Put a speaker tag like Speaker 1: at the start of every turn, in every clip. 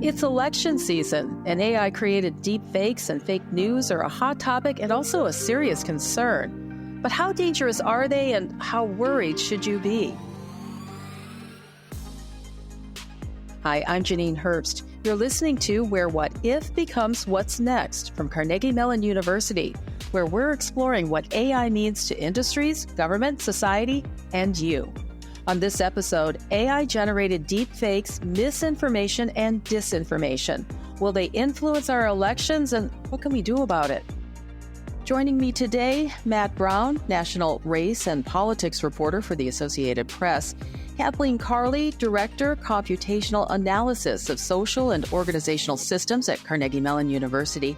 Speaker 1: It's election season, and AI-created deep fakes and fake news are a hot topic and also a serious concern. But how dangerous are they, and how worried should you be? Hi, I'm Janine Herbst. You're listening to Where What If Becomes What's Next from Carnegie Mellon University, where we're exploring what AI means to industries, government, society, and you. On this episode, AI-generated deep fakes, misinformation, and disinformation. Will they influence our elections, and what can we do about it? Joining me today, Matt Brown, National Race and Politics Reporter for the Associated Press, Kathleen Carley, Director, Computational Analysis of Social and Organizational Systems at Carnegie Mellon University,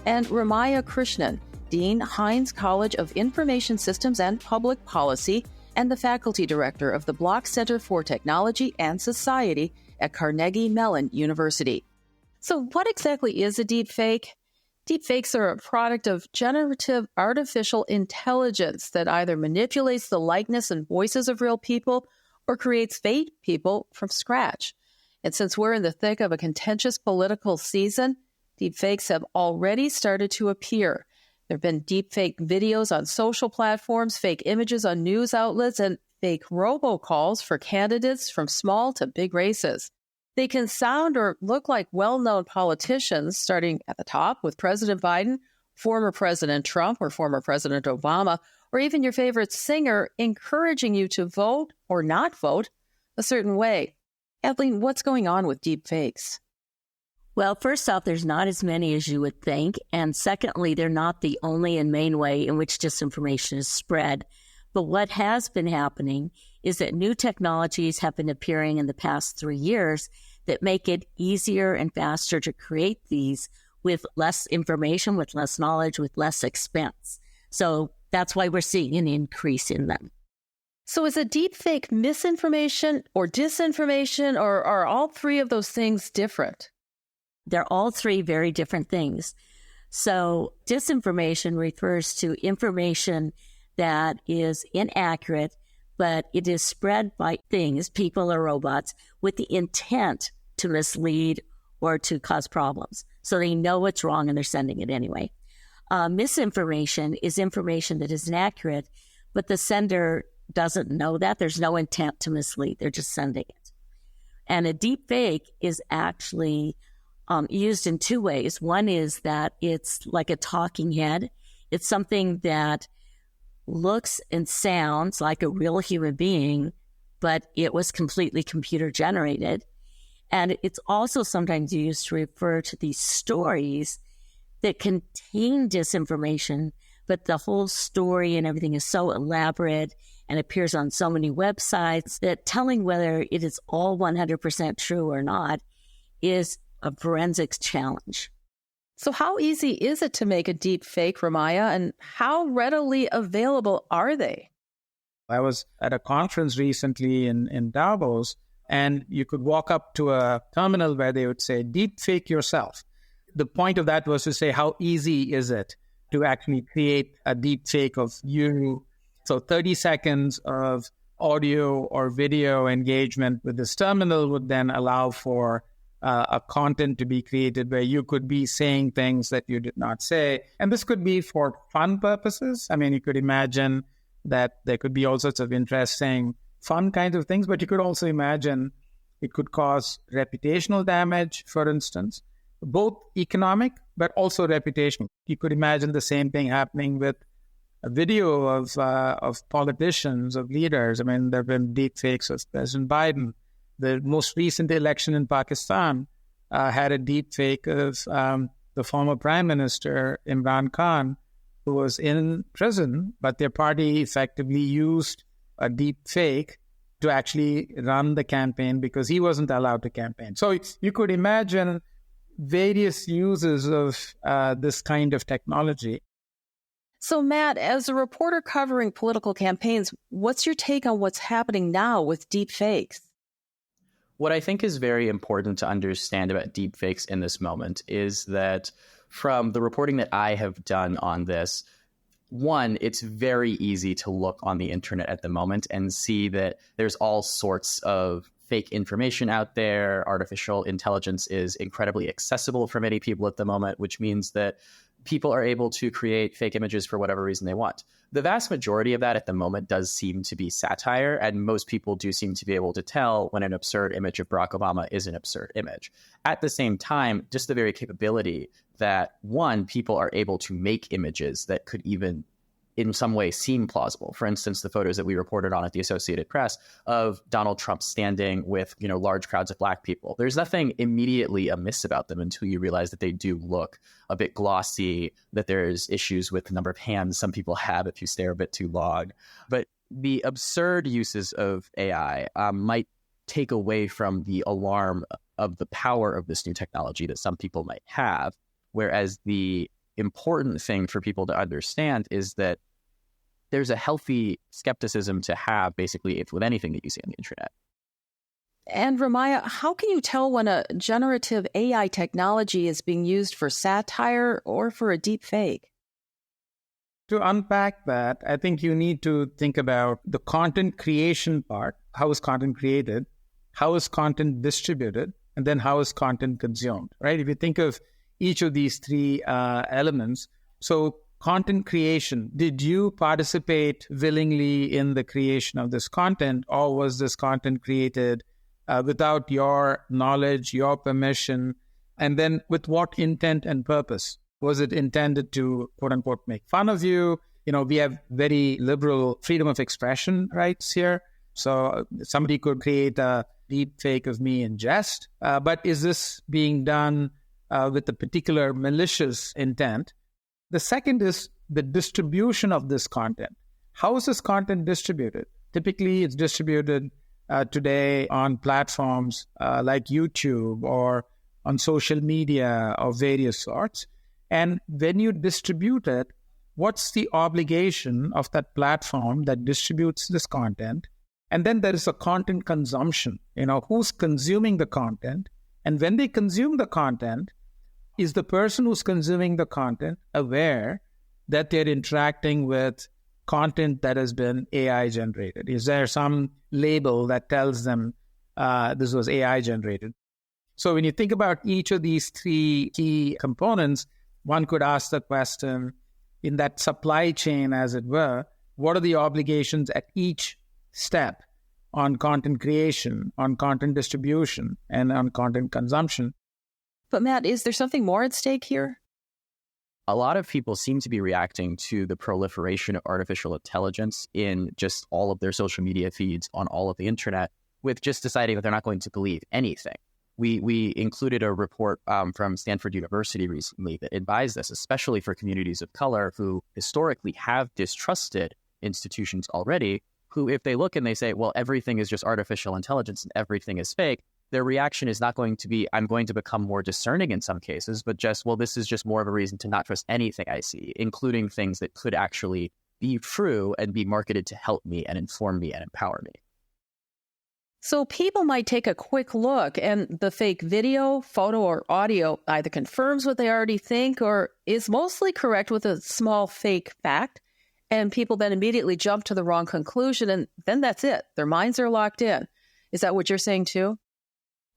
Speaker 1: and Ramayya Krishnan, Dean, Heinz College of Information Systems and Public Policy, and the Faculty Director of the Block Center for Technology and Society at Carnegie Mellon University. So what exactly is a deep fake? Deep fakes are a product of generative artificial intelligence that either manipulates the likeness and voices of real people or creates fake people from scratch. And since we're in the thick of a contentious political season, deep fakes have already started to appear. There have been deepfake videos on social platforms, fake images on news outlets, and fake robocalls for candidates from small to big races. They can sound or look like well-known politicians, starting at the top with President Biden, former President Trump, or former President Obama, or even your favorite singer, encouraging you to vote or not vote a certain way. Kathleen, what's going on with deepfakes?
Speaker 2: Well, first off, there's not as many as you would think. And secondly, they're not the only and main way in which disinformation is spread. But what has been happening is that new technologies have been appearing in the past 3 years that make it easier and faster to create these with less information, with less knowledge, with less expense. So that's why we're seeing an increase in them.
Speaker 1: So is a deepfake misinformation or disinformation, or are all three of those things different?
Speaker 2: They're all three very different things. So disinformation refers to information that is inaccurate, but it is spread by things, people or robots, with the intent to mislead or to cause problems. So they know what's wrong and they're sending it anyway. Misinformation is information that is inaccurate, but the sender doesn't know that. There's no intent to mislead. They're just sending it. And a deep fake is actually used in two ways. One is that it's like a talking head. It's something that looks and sounds like a real human being, but it was completely computer generated. And it's also sometimes used to refer to these stories that contain disinformation, but the whole story and everything is so elaborate and appears on so many websites that telling whether it is all 100% true or not is a forensics challenge.
Speaker 1: So how easy is it to make a deep fake, Ramayya, and how readily available are they?
Speaker 3: I was at a conference recently in Davos, and you could walk up to a terminal where they would say, deep fake yourself. The point of that was to say, how easy is it to actually create a deep fake of you? So 30 seconds of audio or video engagement with this terminal would then allow for a content to be created where you could be saying things that you did not say. And this could be for fun purposes. I mean, you could imagine that there could be all sorts of interesting, fun kinds of things, but you could also imagine it could cause reputational damage, for instance, both economic, but also reputational. You could imagine the same thing happening with a video of politicians, of leaders. I mean, there have been deep fakes of President Biden. The most recent election in Pakistan had a deep fake of the former Prime Minister, Imran Khan, who was in prison, but their party effectively used a deep fake to actually run the campaign because he wasn't allowed to campaign. So you could imagine various uses of this kind of technology.
Speaker 1: So Matt, as a reporter covering political campaigns, what's your take on what's happening now with deep fakes?
Speaker 4: What I think is very important to understand about deepfakes in this moment is that from the reporting that I have done on this, one, it's very easy to look on the internet at the moment and see that there's all sorts of fake information out there. Artificial intelligence is incredibly accessible for many people at the moment, which means that people are able to create fake images for whatever reason they want. The vast majority of that at the moment does seem to be satire, and most people do seem to be able to tell when an absurd image of Barack Obama is an absurd image. At the same time, just the very capability that, one, people are able to make images that could even in some way seem plausible. For instance, the photos that we reported on at the Associated Press of Donald Trump standing with, large crowds of Black people. There's nothing immediately amiss about them until you realize that they do look a bit glossy, that there's issues with the number of hands some people have if you stare a bit too long. But the absurd uses of AI might take away from the alarm of the power of this new technology that some people might have, whereas the important thing for people to understand is that there's a healthy skepticism to have basically with anything that you see on the internet.
Speaker 1: And Ramayya, how can you tell when a generative AI technology is being used for satire or for a deep fake?
Speaker 3: To unpack that, I think you need to think about the content creation part. How is content created? How is content distributed? And then how is content consumed, right? If you think of each of these three elements, so content creation, did you participate willingly in the creation of this content, or was this content created without your knowledge, your permission, and then with what intent and purpose? Was it intended to, quote unquote, make fun of you? We have very liberal freedom of expression rights here. So somebody could create a deep fake of me in jest. But is this being done with a particular malicious intent? The second is the distribution of this content. How is this content distributed? Typically, it's distributed today on platforms like YouTube or on social media of various sorts. And when you distribute it, what's the obligation of that platform that distributes this content? And then there is a content consumption. Who's consuming the content? And when they consume the content, is the person who's consuming the content aware that they're interacting with content that has been AI generated? Is there some label that tells them this was AI generated? So when you think about each of these three key components, one could ask the question, in that supply chain, as it were, what are the obligations at each step on content creation, on content distribution, and on content consumption?
Speaker 1: But Matt, is there something more at stake here?
Speaker 4: A lot of people seem to be reacting to the proliferation of artificial intelligence in just all of their social media feeds on all of the internet with just deciding that they're not going to believe anything. We included a report from Stanford University recently that advised this, especially for communities of color who historically have distrusted institutions already, who if they look and they say, well, everything is just artificial intelligence and everything is fake, their reaction is not going to be, I'm going to become more discerning in some cases, but just, well, this is just more of a reason to not trust anything I see, including things that could actually be true and be marketed to help me and inform me and empower me.
Speaker 1: So people might take a quick look and the fake video, photo, or audio either confirms what they already think or is mostly correct with a small fake fact. And people then immediately jump to the wrong conclusion. And then that's it. Their minds are locked in. Is that what you're saying too?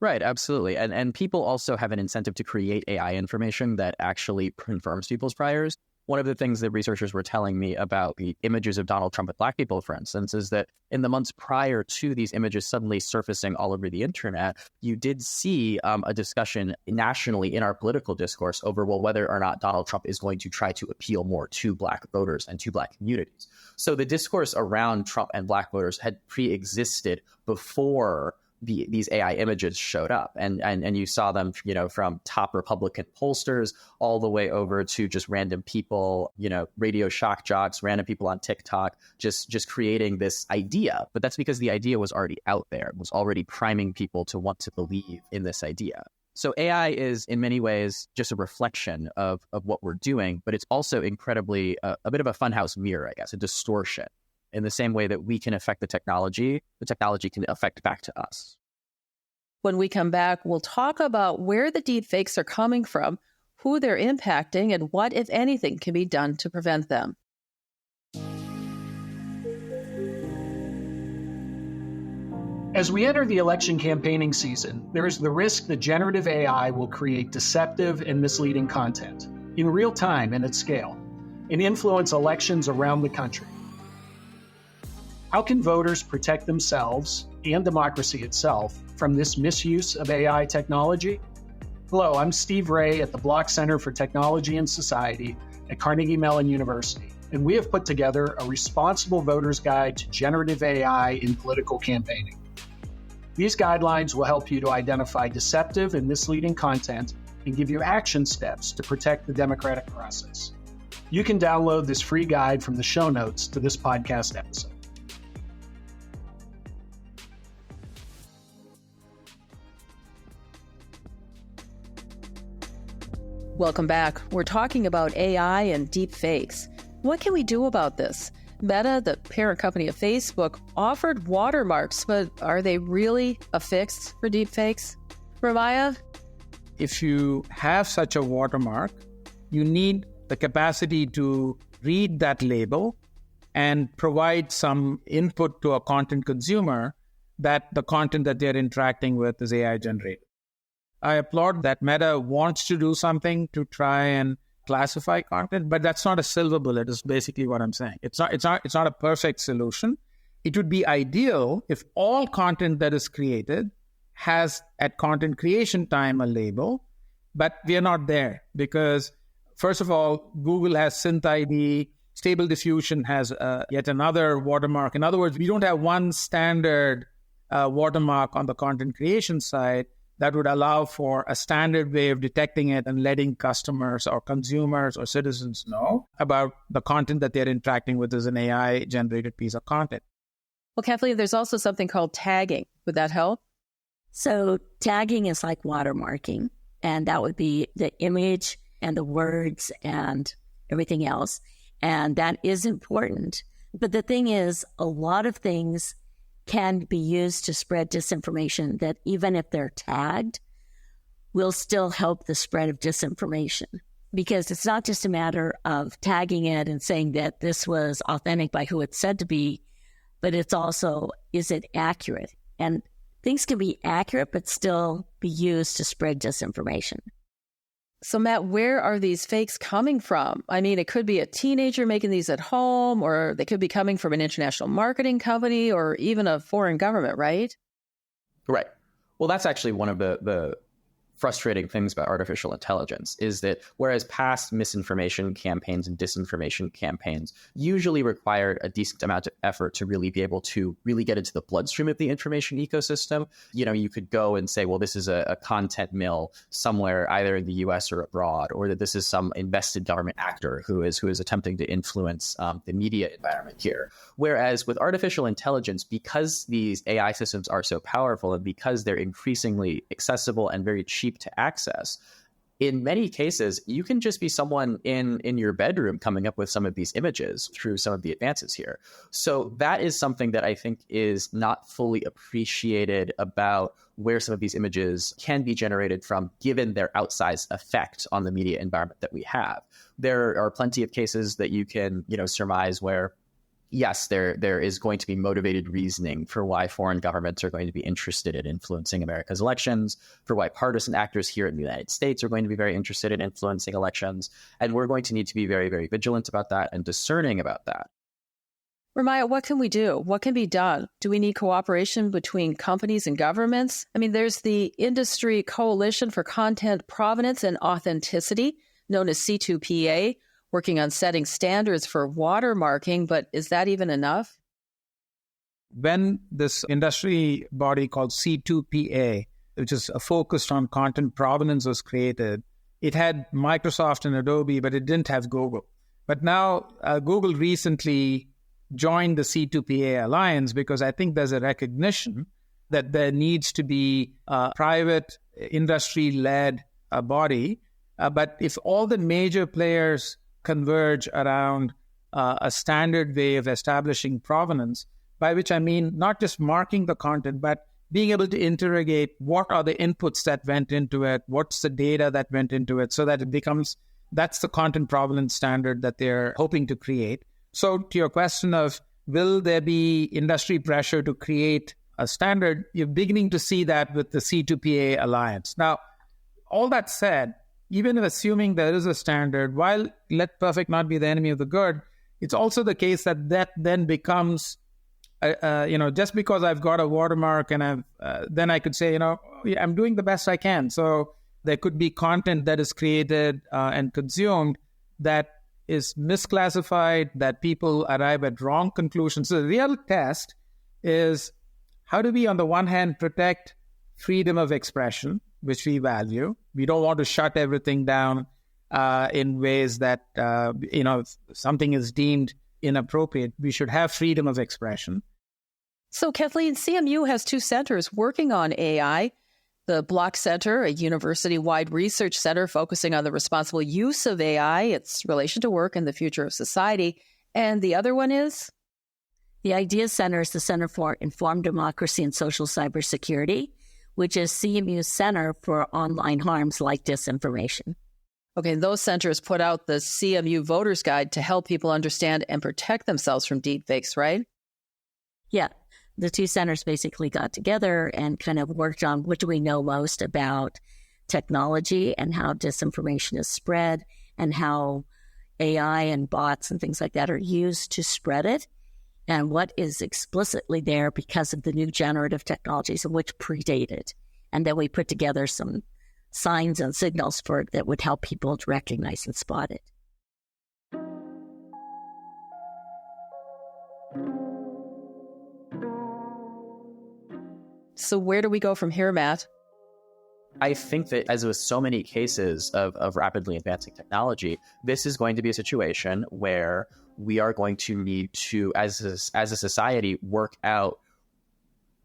Speaker 4: Right, absolutely. And people also have an incentive to create AI information that actually confirms people's priors. One of the things that researchers were telling me about the images of Donald Trump with Black people, for instance, is that in the months prior to these images suddenly surfacing all over the internet, you did see a discussion nationally in our political discourse over, well, whether or not Donald Trump is going to try to appeal more to Black voters and to Black communities. So the discourse around Trump and Black voters had pre-existed before these AI images showed up, and you saw them, from top Republican pollsters all the way over to just random people, radio shock jocks, random people on TikTok, just creating this idea. But that's because the idea was already out there, was already priming people to want to believe in this idea. So AI is in many ways just a reflection of what we're doing, but it's also incredibly a bit of a funhouse mirror, I guess, a distortion. In the same way that we can affect the technology can affect back to us.
Speaker 1: When we come back, we'll talk about where the deepfakes are coming from, who they're impacting, and what, if anything, can be done to prevent them.
Speaker 5: As we enter the election campaigning season, there is the risk that generative AI will create deceptive and misleading content in real time and at scale and influence elections around the country. How can voters protect themselves and democracy itself from this misuse of AI technology? Hello, I'm Steve Ray at the Block Center for Technology and Society at Carnegie Mellon University, and we have put together a responsible voter's guide to generative AI in political campaigning. These guidelines will help you to identify deceptive and misleading content and give you action steps to protect the democratic process. You can download this free guide from the show notes to this podcast episode.
Speaker 1: Welcome back. We're talking about AI and deep fakes. What can we do about this? Meta, the parent company of Facebook, offered watermarks, but are they really a fix for deep fakes? Ramayya?
Speaker 3: If you have such a watermark, you need the capacity to read that label and provide some input to a content consumer that the content that they're interacting with is AI generated. I applaud that Meta wants to do something to try and classify content, but that's not a silver bullet, is basically what I'm saying. It's not a perfect solution. It would be ideal if all content that is created has at content creation time a label, but we are not there because, first of all, Google has SynthID, Stable Diffusion has yet another watermark. In other words, we don't have one standard watermark on the content creation side that would allow for a standard way of detecting it and letting customers or consumers or citizens know about the content that they're interacting with as an AI-generated piece of content.
Speaker 1: Well, Kathleen, there's also something called tagging. Would that help?
Speaker 2: So tagging is like watermarking, and that would be the image and the words and everything else. And that is important. But the thing is, a lot of things can be used to spread disinformation that even if they're tagged, will still help the spread of disinformation. Because it's not just a matter of tagging it and saying that this was authentic by who it's said to be, but it's also, is it accurate? And things can be accurate, but still be used to spread disinformation.
Speaker 1: So, Matt, where are these fakes coming from? I mean, it could be a teenager making these at home, or they could be coming from an international marketing company or even a foreign government, right?
Speaker 4: Right. Well, that's actually one of the frustrating things about artificial intelligence is that whereas past misinformation campaigns and disinformation campaigns usually required a decent amount of effort to really be able to really get into the bloodstream of the information ecosystem, you could go and say, well, this is a content mill somewhere either in the US or abroad, or that this is some invested government actor who is attempting to influence the media environment here. Whereas with artificial intelligence, because these AI systems are so powerful and because they're increasingly accessible and very cheap to access, in many cases, you can just be someone in your bedroom coming up with some of these images through some of the advances here. So that is something that I think is not fully appreciated about where some of these images can be generated from, given their outsized effect on the media environment that we have. There are plenty of cases that you can, surmise where yes, there is going to be motivated reasoning for why foreign governments are going to be interested in influencing America's elections, for why partisan actors here in the United States are going to be very interested in influencing elections. And we're going to need to be very, very vigilant about that and discerning about that.
Speaker 1: Ramayya, what can we do? What can be done? Do we need cooperation between companies and governments? I mean, there's the Industry Coalition for Content Provenance and Authenticity, known as C2PA, working on setting standards for watermarking, but is that even enough?
Speaker 3: When this industry body called C2PA, which is focused on content provenance, was created, it had Microsoft and Adobe, but it didn't have Google. But now Google recently joined the C2PA alliance because I think there's a recognition that there needs to be a private industry-led body. But if all the major players converge around a standard way of establishing provenance, by which I mean not just marking the content, but being able to interrogate what are the inputs that went into it, what's the data that went into it, so that it becomes, that's the content provenance standard that they're hoping to create. So to your question of, will there be industry pressure to create a standard. You're beginning to see that with the C2PA alliance. Now, all that said, even if assuming there is a standard, while let perfect not be the enemy of the good, it's also the case that then becomes, just because I've got a watermark and then I could say, I'm doing the best I can. So there could be content that is created and consumed that is misclassified, that people arrive at wrong conclusions. So the real test is, how do we, on the one hand, protect freedom of expression, which we value? We don't want to shut everything down in ways that, if something is deemed inappropriate. We should have freedom of expression.
Speaker 1: So, Kathleen, CMU has two centers working on AI. The Block Center, a university-wide research center focusing on the responsible use of AI, its relation to work and the future of society. And the other one is?
Speaker 2: The Ideas Center is the Center for Informed Democracy and Social Cybersecurity, which is CMU's Center for Online Harms like Disinformation.
Speaker 1: Okay, those centers put out the CMU Voters Guide to help people understand and protect themselves from deepfakes, right?
Speaker 2: Yeah. The two centers basically got together and kind of worked on what do we know most about technology and how disinformation is spread and how AI and bots and things like that are used to spread it, and what is explicitly there because of the new generative technologies and which predate it. And then we put together some signs and signals for it that would help people to recognize and spot it.
Speaker 1: So where do we go from here, Matt?
Speaker 4: I think that, as with so many cases of rapidly advancing technology, this is going to be a situation where we are going to need to, as a society, work out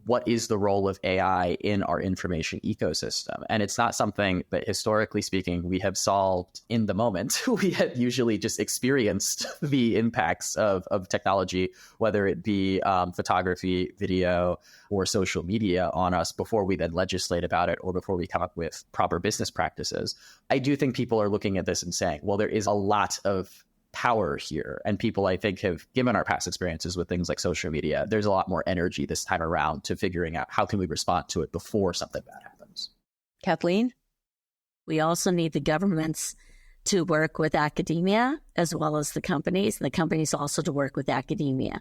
Speaker 4: what is the role of AI in our information ecosystem. And it's not something that, historically speaking, we have solved in the moment. We have usually just experienced the impacts of technology, whether it be photography, video, or social media on us before we then legislate about it or before we come up with proper business practices. I do think people are looking at this and saying, well, there is a lot of power here. And people, I think, have, given our past experiences with things like social media, there's a lot more energy this time around to figuring out how can we respond to it before something bad happens.
Speaker 1: Kathleen?
Speaker 2: We also need the governments to work with academia as well as the companies, and the companies also to work with academia.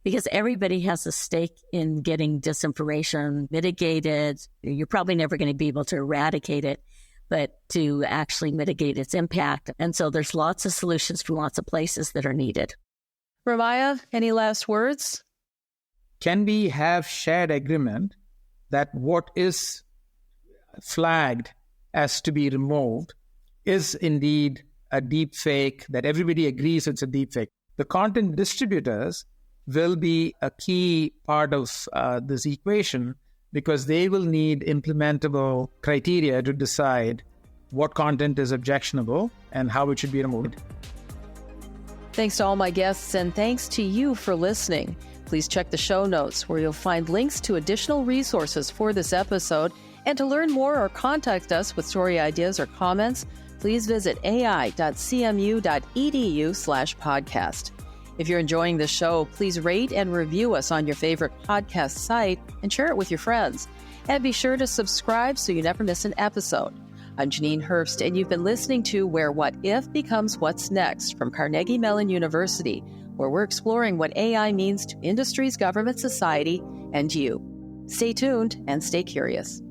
Speaker 2: Because everybody has a stake in getting disinformation mitigated. You're probably never going to be able to eradicate it, but to actually mitigate its impact. And so there's lots of solutions from lots of places that are needed.
Speaker 1: Ramayya, any last words?
Speaker 3: Can we have shared agreement that what is flagged as to be removed is indeed a deep fake, that everybody agrees it's a deep fake? The content distributors will be a key part of this equation, because they will need implementable criteria to decide what content is objectionable and how it should be removed.
Speaker 1: Thanks to all my guests, and thanks to you for listening. Please check the show notes where you'll find links to additional resources for this episode. And to learn more or contact us with story ideas or comments, please visit ai.cmu.edu/podcast. If you're enjoying the show, please rate and review us on your favorite podcast site and share it with your friends. And be sure to subscribe so you never miss an episode. I'm Janine Herbst, and you've been listening to Where What If Becomes What's Next from Carnegie Mellon University, where we're exploring what AI means to industries, government, society, and you. Stay tuned and stay curious.